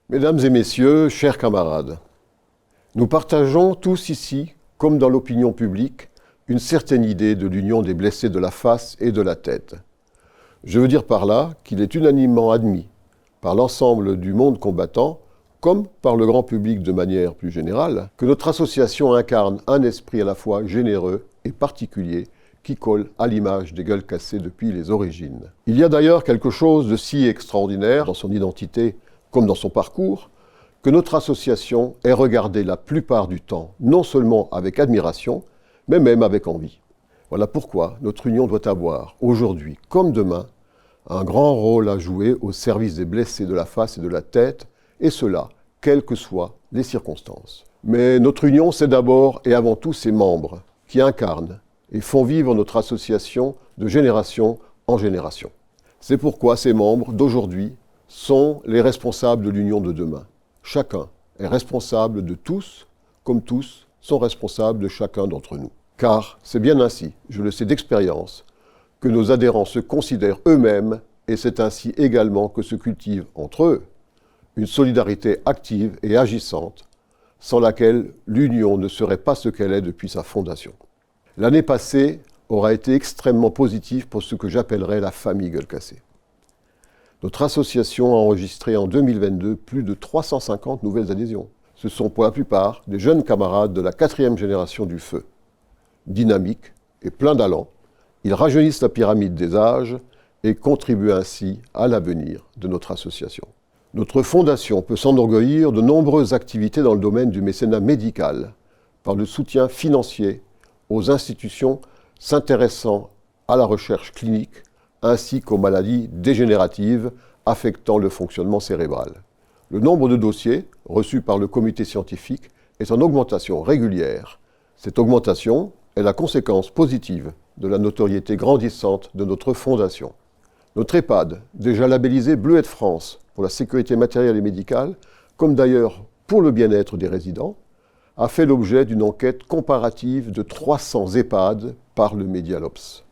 Mesdames et messieurs, chers camarades, nous partageons tous ici, comme dans l'opinion publique, une certaine idée de l'union des blessés de la face et de la tête. Je veux dire par là qu'il est unanimement admis par l'ensemble du monde combattant, comme par le grand public de manière plus générale, que notre association incarne un esprit à la fois généreux et particulier qui colle à l'image des Gueules Cassées depuis les origines. Il y a d'ailleurs quelque chose de si extraordinaire dans son identité comme dans son parcours, que notre association est regardée la plupart du temps, non seulement avec admiration, mais même avec envie. Voilà pourquoi notre union doit avoir, aujourd'hui comme demain, un grand rôle à jouer au service des blessés de la face et de la tête, et cela, quelles que soient les circonstances. Mais notre union, c'est d'abord et avant tout ses membres, qui incarnent et font vivre notre association de génération en génération. C'est pourquoi ces membres d'aujourd'hui sont les responsables de l'union de demain. Chacun est responsable de tous, comme tous sont responsables de chacun d'entre nous. Car c'est bien ainsi, je le sais d'expérience, que nos adhérents se considèrent eux-mêmes, et c'est ainsi également que se cultive entre eux une solidarité active et agissante, sans laquelle l'union ne serait pas ce qu'elle est depuis sa fondation. L'année passée aura été extrêmement positive pour ce que j'appellerais la famille Gueules Cassées. Notre association a enregistré en 2022 plus de 350 nouvelles adhésions. Ce sont pour la plupart des jeunes camarades de la 4e génération du feu. Dynamiques et pleins d'allant, ils rajeunissent la pyramide des âges et contribuent ainsi à l'avenir de notre association. Notre fondation peut s'enorgueillir de nombreuses activités dans le domaine du mécénat médical, par le soutien financier aux institutions s'intéressant à la recherche clinique, ainsi qu'aux maladies dégénératives affectant le fonctionnement cérébral. Le nombre de dossiers reçus par le comité scientifique est en augmentation régulière. Cette augmentation est la conséquence positive de la notoriété grandissante de notre fondation. Notre EHPAD, déjà labellisé Bleuette France pour la sécurité matérielle et médicale, comme d'ailleurs pour le bien-être des résidents, a fait l'objet d'une enquête comparative de 300 EHPAD par le Medialops.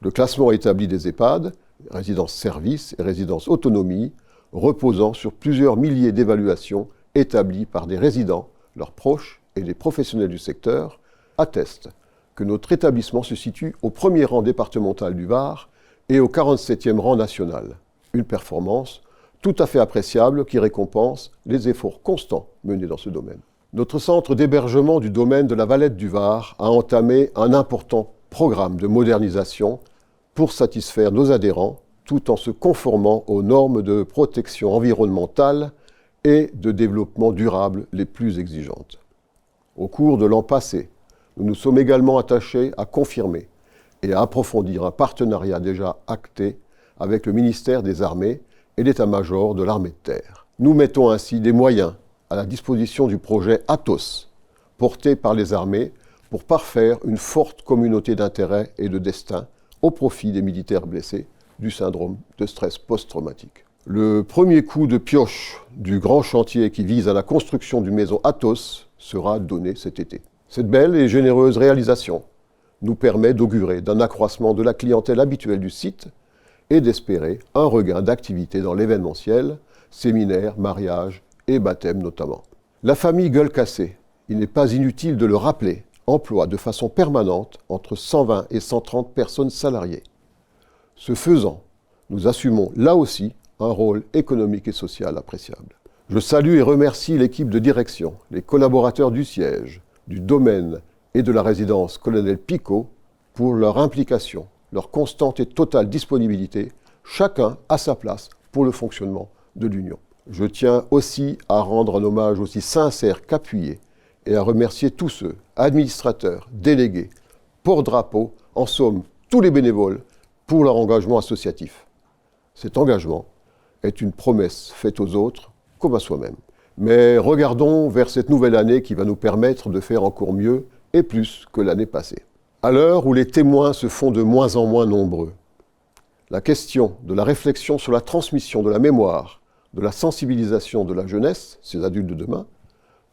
Le classement établi des EHPAD, résidence-service et résidence-autonomie, reposant sur plusieurs milliers d'évaluations établies par des résidents, leurs proches et des professionnels du secteur, atteste que notre établissement se situe au premier rang départemental du Var et au 47e rang national. Une performance tout à fait appréciable qui récompense les efforts constants menés dans ce domaine. Notre centre d'hébergement du domaine de la Valette du Var a entamé un important programme de modernisation pour satisfaire nos adhérents tout en se conformant aux normes de protection environnementale et de développement durable les plus exigeantes. Au cours de l'an passé, nous nous sommes également attachés à confirmer et à approfondir un partenariat déjà acté avec le ministère des Armées et l'état-major de l'armée de terre. Nous mettons ainsi des moyens à la disposition du projet Athos, porté par les armées pour parfaire une forte communauté d'intérêts et de destin au profit des militaires blessés du syndrome de stress post-traumatique. Le premier coup de pioche du grand chantier qui vise à la construction d'une maison Athos sera donné cet été. Cette belle et généreuse réalisation nous permet d'augurer d'un accroissement de la clientèle habituelle du site et d'espérer un regain d'activité dans l'événementiel, séminaires, mariages et baptêmes notamment. La famille Gueules Cassées, il n'est pas inutile de le rappeler, emploie de façon permanente entre 120 et 130 personnes salariées. Ce faisant, nous assumons là aussi un rôle économique et social appréciable. Je salue et remercie l'équipe de direction, les collaborateurs du siège, du domaine et de la résidence Colonel Picot pour leur implication, leur constante et totale disponibilité, chacun à sa place pour le fonctionnement de l'Union. Je tiens aussi à rendre un hommage aussi sincère qu'appuyé et à remercier tous ceux, administrateurs, délégués, porte-drapeaux, en somme, tous les bénévoles, pour leur engagement associatif. Cet engagement est une promesse faite aux autres comme à soi-même. Mais regardons vers cette nouvelle année qui va nous permettre de faire encore mieux et plus que l'année passée. À l'heure où les témoins se font de moins en moins nombreux, la question de la réflexion sur la transmission de la mémoire, de la sensibilisation de la jeunesse, ces adultes de demain,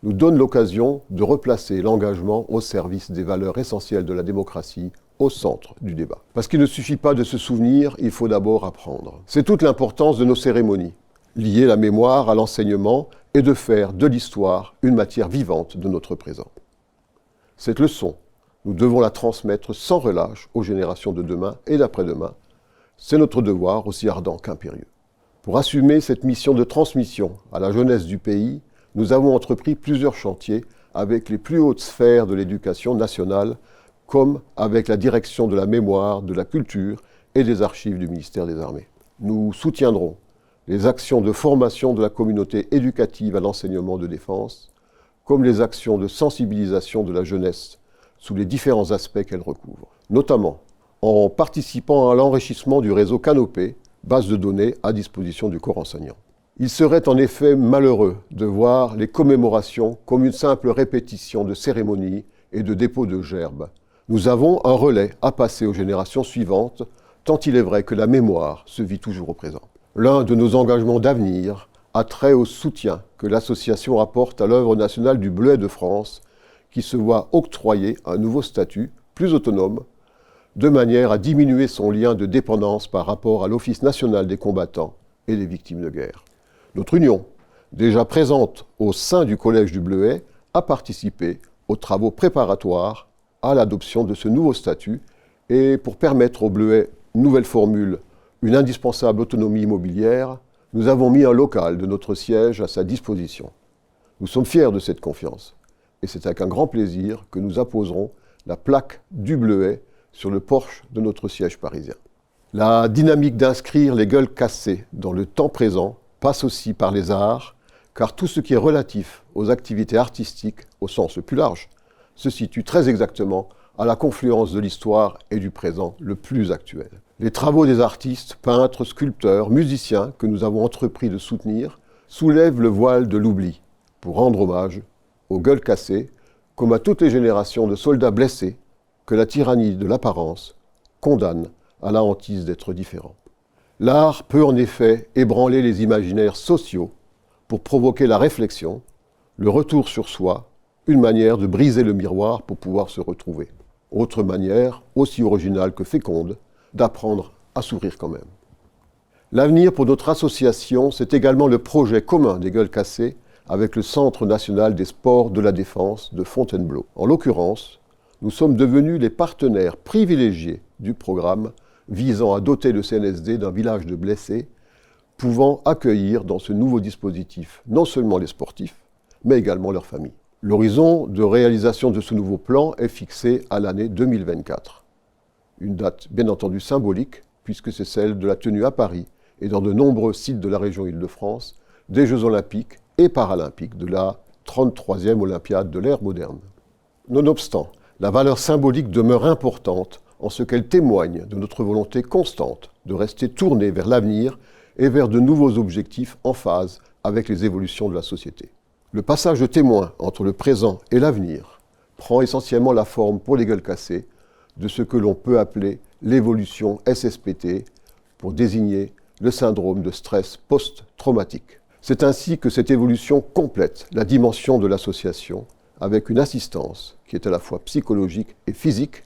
nous donne l'occasion de replacer l'engagement au service des valeurs essentielles de la démocratie au centre du débat. Parce qu'il ne suffit pas de se souvenir, il faut d'abord apprendre. C'est toute l'importance de nos cérémonies. lier la mémoire à l'enseignement et de faire de l'histoire une matière vivante de notre présent. Cette leçon, nous devons la transmettre sans relâche aux générations de demain et d'après-demain. C'est notre devoir aussi ardent qu'impérieux. Pour assumer cette mission de transmission à la jeunesse du pays, nous avons entrepris plusieurs chantiers avec les plus hautes sphères de l'éducation nationale, comme avec la direction de la mémoire, de la culture et des archives du ministère des Armées. Nous soutiendrons les actions de formation de la communauté éducative à l'enseignement de défense, comme les actions de sensibilisation de la jeunesse sous les différents aspects qu'elle recouvre, notamment en participant à l'enrichissement du réseau Canopé, base de données à disposition du corps enseignant. Il serait en effet malheureux de voir les commémorations comme une simple répétition de cérémonies et de dépôts de gerbes. Nous avons un relais à passer aux générations suivantes, tant il est vrai que la mémoire se vit toujours au présent. L'un de nos engagements d'avenir a trait au soutien que l'association apporte à l'œuvre nationale du Bleuet de France, qui se voit octroyer un nouveau statut, plus autonome, de manière à diminuer son lien de dépendance par rapport à l'Office national des combattants et des victimes de guerre. Notre union, déjà présente au sein du Collège du Bleuet, a participé aux travaux préparatoires à l'adoption de ce nouveau statut et pour permettre au Bleuet, nouvelle formule, une indispensable autonomie immobilière, nous avons mis un local de notre siège à sa disposition. Nous sommes fiers de cette confiance et c'est avec un grand plaisir que nous apposerons la plaque du Bleuet sur le porche de notre siège parisien. La dynamique d'inscrire les gueules cassées dans le temps présent passe aussi par les arts, car tout ce qui est relatif aux activités artistiques, au sens le plus large, se situe très exactement à la confluence de l'histoire et du présent le plus actuel. Les travaux des artistes, peintres, sculpteurs, musiciens que nous avons entrepris de soutenir soulèvent le voile de l'oubli pour rendre hommage aux gueules cassées, comme à toutes les générations de soldats blessés que la tyrannie de l'apparence condamne à la hantise d'être différents. L'art peut en effet ébranler les imaginaires sociaux pour provoquer la réflexion, le retour sur soi, une manière de briser le miroir pour pouvoir se retrouver. Autre manière, aussi originale que féconde, d'apprendre à sourire quand même. L'avenir pour notre association, c'est également le projet commun des gueules cassées avec le Centre national des sports de la défense de Fontainebleau. En l'occurrence, nous sommes devenus les partenaires privilégiés du programme visant à doter le CNSD d'un village de blessés, pouvant accueillir dans ce nouveau dispositif non seulement les sportifs, mais également leurs familles. L'horizon de réalisation de ce nouveau plan est fixé à l'année 2024. Une date bien entendu symbolique, puisque c'est celle de la tenue à Paris et dans de nombreux sites de la région Île-de-France des Jeux olympiques et paralympiques de la 33e Olympiade de l'ère moderne. Nonobstant, la valeur symbolique demeure importante en ce qu'elle témoigne de notre volonté constante de rester tournée vers l'avenir et vers de nouveaux objectifs en phase avec les évolutions de la société. Le passage de témoin entre le présent et l'avenir prend essentiellement la forme pour les gueules cassées de ce que l'on peut appeler l'évolution SSPT pour désigner le syndrome de stress post-traumatique. C'est ainsi que cette évolution complète la dimension de l'association avec une assistance qui est à la fois psychologique et physique,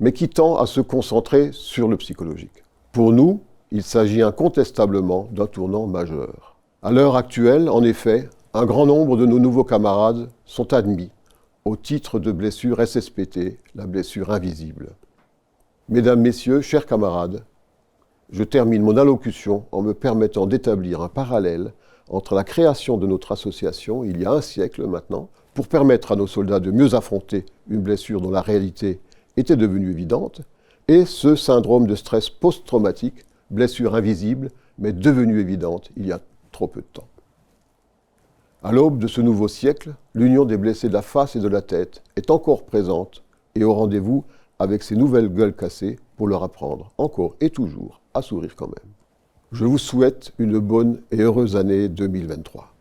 mais qui tend à se concentrer sur le psychologique. Pour nous, il s'agit incontestablement d'un tournant majeur. À l'heure actuelle, en effet, un grand nombre de nos nouveaux camarades sont admis au titre de blessure SSPT, la blessure invisible. Mesdames, Messieurs, chers camarades, je termine mon allocution en me permettant d'établir un parallèle entre la création de notre association, il y a un siècle maintenant, pour permettre à nos soldats de mieux affronter une blessure dont la réalité était devenue évidente, et ce syndrome de stress post-traumatique, blessure invisible, mais devenue évidente il y a trop peu de temps. À l'aube de ce nouveau siècle, l'union des blessés de la face et de la tête est encore présente et au rendez-vous avec ces nouvelles gueules cassées pour leur apprendre, encore et toujours, à sourire quand même. Je vous souhaite une bonne et heureuse année 2023.